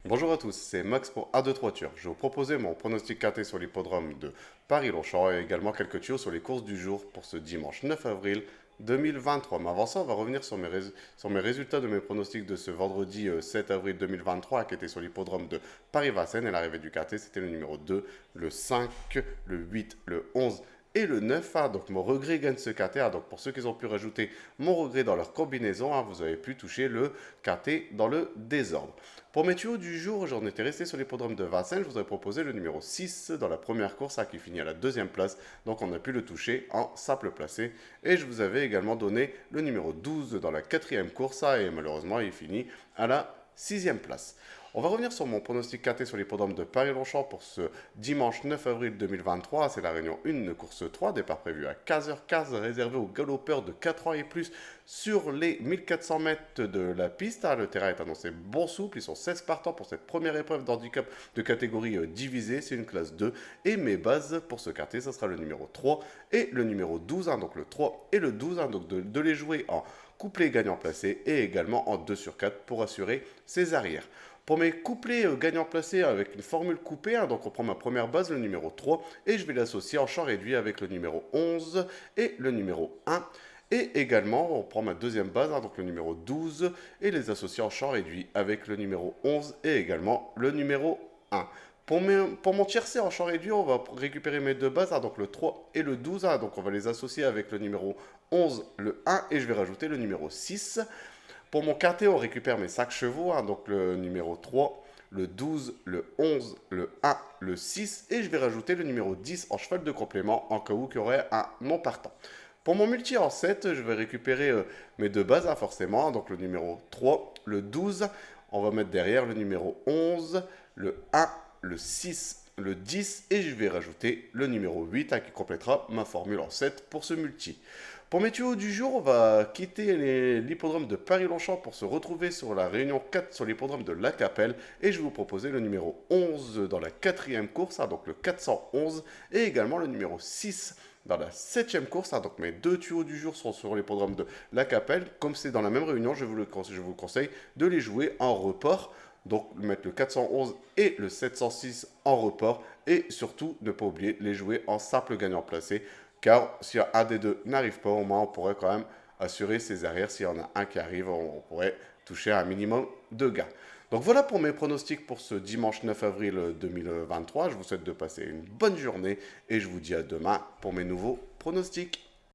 Bonjour à tous, c'est Max pour A2-3 Turcs. Je vais vous proposer mon pronostic quarté sur l'hippodrome de Paris-Longchamp et également quelques tuyaux sur les courses du jour pour ce dimanche 9 avril 2023. Mais avant ça, on va revenir sur mes résultats de mes pronostics de ce vendredi 7 avril 2023 qui était sur l'hippodrome de Paris-Vincennes et l'arrivée du quarté, c'était le numéro 2, le 5, le 8, le 11 et le 9. Donc mon regret gagne ce quarté. Donc pour ceux qui ont pu rajouter mon regret dans leur combinaison, vous avez pu toucher le quarté dans le désordre. Pour mes tuyaux du jour, j'en étais resté sur l'hippodrome de Vincennes. Je vous ai proposé le numéro 6 dans la première course qui finit à la deuxième place. Donc on a pu le toucher en simple placé. Et je vous avais également donné le numéro 12 dans la quatrième course et malheureusement il finit à la sixième place. On va revenir sur mon pronostic quarté sur l'hippodrome de Paris-Longchamp pour ce dimanche 9 avril 2023. C'est la réunion 1, course 3, départ prévu à 15h15, réservé aux galopeurs de 4 ans et plus sur les 1400 mètres de la piste. Le terrain est annoncé bon souple, ils sont 16 partants pour cette première épreuve d'handicap de catégorie divisée, c'est une classe 2. Et mes bases pour ce quarté, ce sera le numéro 3 et le numéro 12, donc le 3 et le 12, donc de les jouer en couplet gagnant placé et également en 2 sur 4 pour assurer ses arrières. Pour mes couplets gagnants placés avec une formule coupée, donc on prend ma première base, le numéro 3, et je vais l'associer en champ réduit avec le numéro 11 et le numéro 1. Et également, on prend ma deuxième base, donc le numéro 12, et les associer en champ réduit avec le numéro 11 et également le numéro 1. Pour mon tiercé en champ réduit, on va récupérer mes deux bases, donc le 3 et le 12. Donc on va les associer avec le numéro 11, le 1, et je vais rajouter le numéro 6. Pour mon quarté, on récupère mes 5 chevaux, donc le numéro 3, le 12, le 11, le 1, le 6, et je vais rajouter le numéro 10 en cheval de complément, en cas où il y aurait un non partant. Pour mon multi en 7, je vais récupérer mes deux bases, forcément, donc le numéro 3, le 12, on va mettre derrière le numéro 11, le 1, le 6, le 10, et je vais rajouter le numéro 8 qui complétera ma formule en 7 pour ce multi. Pour mes tuyaux du jour, on va quitter l'hippodrome de Paris-Longchamp pour se retrouver sur la réunion 4 sur l'hippodrome de La Capelle. Et je vais vous proposer le numéro 11 dans la quatrième course, donc le 411, et également le numéro 6 dans la septième course. Donc mes deux tuyaux du jour sont sur l'hippodrome de La Capelle. Comme c'est dans la même réunion, je vous conseille de les jouer en report. Donc mettre le 411 et le 706 en report. Et surtout, ne pas oublier de les jouer en simple gagnant placé. Car si un des deux n'arrive pas, au moins on pourrait quand même assurer ses arrières. S'il y en a un qui arrive, on pourrait toucher un minimum de gains. Donc voilà pour mes pronostics pour ce dimanche 9 avril 2023. Je vous souhaite de passer une bonne journée et je vous dis à demain pour mes nouveaux pronostics.